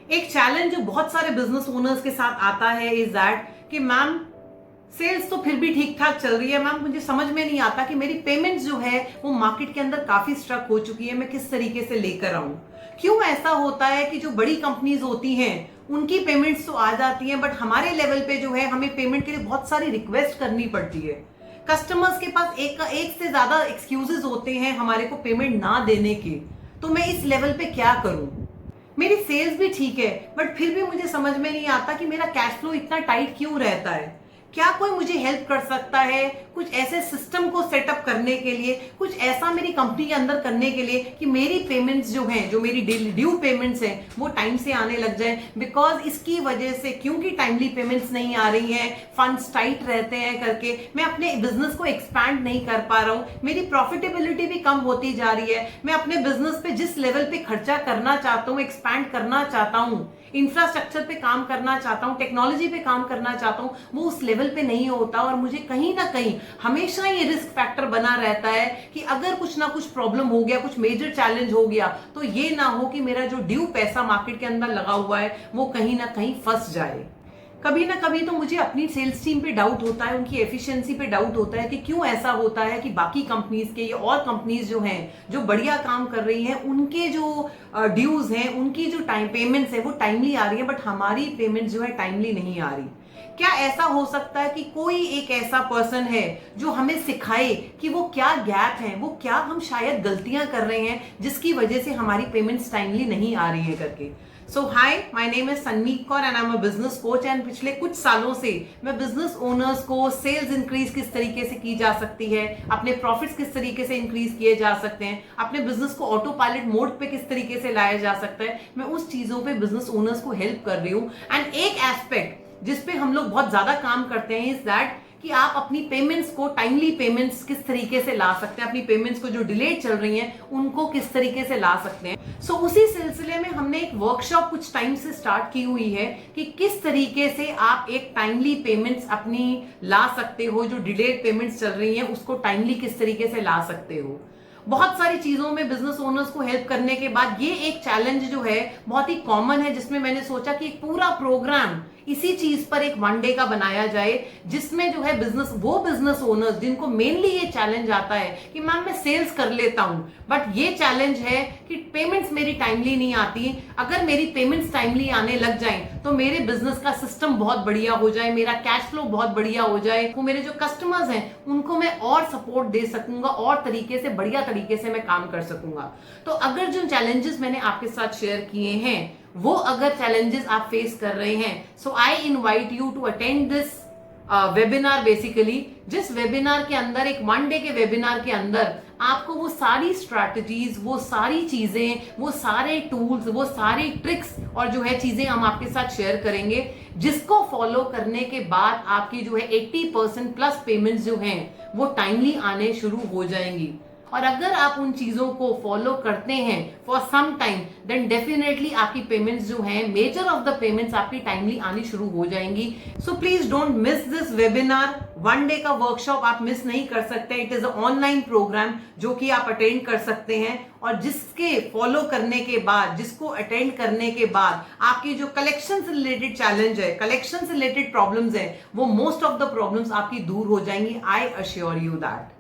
एक चैलेंज जो बहुत सारे बिजनेस ओनर्स के साथ आता है इज दैट कि मैम सेल्स तो फिर भी ठीक ठाक चल रही है, मैम मुझे समझ में नहीं आता कि मेरी पेमेंट्स जो है वो मार्केट के अंदर काफी स्ट्रक हो चुकी है, मैं किस तरीके से लेकर आऊं। क्यों ऐसा होता है कि जो बड़ी कंपनीज होती हैं उनकी पेमेंट्स तो आ जाती हैं, बट हमारे लेवल पे जो है हमें पेमेंट के लिए बहुत सारी रिक्वेस्ट करनी पड़ती है। कस्टमर्स के पास एक से ज्यादा एक्सक्यूजेस होते हैं हमारे को पेमेंट ना देने के। तो मैं इस लेवल पे क्या करूं? मेरी सेल्स भी ठीक है, बट फिर भी मुझे समझ में नहीं आता कि मेरा कैश फ्लो इतना टाइट क्यों रहता है। क्या कोई मुझे हेल्प कर सकता है कुछ ऐसे सिस्टम को सेटअप करने के लिए, कुछ ऐसा मेरी कंपनी के अंदर करने के लिए कि मेरी पेमेंट्स जो हैं, जो मेरी ड्यू पेमेंट्स हैं, वो टाइम से आने लग जाए। बिकॉज इसकी वजह से, क्योंकि टाइमली पेमेंट्स नहीं आ रही हैं, फंड्स टाइट रहते हैं करके मैं अपने बिजनेस को एक्सपैंड नहीं कर पा रहा हूं, मेरी प्रॉफिटेबिलिटी भी कम होती जा रही है। मैं अपने बिजनेस पे जिस लेवल पे खर्चा करना चाहता हूं, एक्सपैंड करना चाहता हूं, इंफ्रास्ट्रक्चर पे काम करना चाहता हूं, टेक्नोलॉजी पे काम करना चाहता हूं, वो उस लेवल पे नहीं होता। और मुझे कहीं ना कहीं हमेशा ये रिस्क फैक्टर बना रहता है कि अगर कुछ ना कुछ प्रॉब्लम हो गया, कुछ मेजर चैलेंज हो गया, तो ये ना हो कि मेरा जो ड्यू पैसा मार्केट के अंदर लगा हुआ है वो कहीं ना कहीं फंस जाए। कभी ना कभी तो मुझे अपनी सेल्स टीम पे डाउट होता है, उनकी एफिशिएंसी पे डाउट होता है कि क्यों ऐसा होता है कि बाकी कंपनीज के या और कंपनीज जो हैं, जो बढ़िया काम कर रही हैं, उनके जो ड्यूज हैं, उनकी जो टाइम पेमेंट्स है वो टाइमली आ रही है, बट हमारी पेमेंट जो है टाइमली नहीं आ रही। क्या ऐसा हो सकता है कि कोई एक ऐसा पर्सन है जो हमें सिखाए कि वो क्या गैप है, वो क्या हम शायद गलतियां कर रहे हैं जिसकी वजह से हमारी पेमेंट्स टाइमली नहीं आ रही है करके। So hi, my name is Sanmeet Kaur and I am a business coach. And पिछले कुछ सालों से मैं बिजनेस ओनर्स को सेल्स इंक्रीज किस तरीके से की जा सकती है, अपने प्रॉफिट्स किस तरीके से इंक्रीज किए जा सकते हैं, अपने बिजनेस को ऑटो पायलट मोड पे किस तरीके से लाया जा सकता है, मैं उस चीजों पे बिजनेस ओनर्स को हेल्प कर रही हूँ। एंड एक एस्पेक्ट जिसपे हम लोग बहुत ज्यादा काम करते हैं इज दैट कि आप अपनी पेमेंट्स को, टाइमली पेमेंट्स किस तरीके से ला सकते हैं, अपनी पेमेंट्स को जो डिलेड चल रही हैं उनको किस तरीके से ला सकते हैं। सो उसी सिलसिले में हमने एक वर्कशॉप कुछ टाइम से स्टार्ट की हुई है कि किस तरीके से आप एक टाइमली पेमेंट्स अपनी ला सकते हो, जो डिलेड पेमेंट्स चल रही हैं उसको टाइमली किस तरीके से ला सकते हो। बहुत सारी चीजों में बिजनेस ओनर्स को हेल्प करने के बाद ये एक चैलेंज जो है बहुत ही कॉमन है, जिसमें मैंने सोचा कि एक पूरा प्रोग्राम इसी चीज पर एक वन डे का बनाया जाए, जिसमें जो है वो बिजनेस ओनर्स जिनको मेनली ये चैलेंज आता है कि मैम मैं सेल्स कर लेता हूं, बट ये चैलेंज है कि पेमेंट्स मेरी टाइमली नहीं आती। अगर मेरी पेमेंट्स टाइमली आने लग जाएं तो मेरे बिजनेस का सिस्टम बहुत बढ़िया हो जाए, मेरा कैश फ्लो बहुत बढ़िया हो जाए, वो मेरे जो कस्टमर्स हैं उनको मैं और सपोर्ट दे सकूंगा, और तरीके से, बढ़िया तरीके से मैं काम कर सकूंगा। तो अगर जो चैलेंजेस मैंने आपके साथ शेयर किए हैं वो अगर चैलेंजेस आप फेस कर रहे हैं, so I invite you to attend this webinar. Basically जिस वेबिनार के अंदर, एक वन डे के वेबिनार के अंदर आपको वो सारी स्ट्रैटेजीज, वो सारी चीजें, वो सारे टूल्स, वो सारी ट्रिक्स और जो है चीजें हम आपके साथ शेयर करेंगे, जिसको फॉलो करने के बाद आपकी जो है 80% प्लस पेमेंट्स जो हैं वो टाइमली आने शुरू हो जाएंगी। और अगर आप उन चीजों को फॉलो करते हैं for some time, then definitely आपकी पेमेंट्स जो हैं, मेजर ऑफ द पेमेंट्स आपकी टाइमली आनी शुरू हो जाएंगी। So please don't miss this webinar. One day का वर्कशॉप आप मिस नहीं कर सकते। It is a online program जो कि आप अटेंड कर सकते हैं, और जिसके फॉलो करने के बाद, जिसको अटेंड करने के बाद आपकी जो कलेक्शन से रिलेटेड चैलेंज है, कलेक्शन से रिलेटेड प्रॉब्लम्स है, वो मोस्ट ऑफ द प्रॉब्लम्स आपकी दूर हो जाएंगी। I assure you that.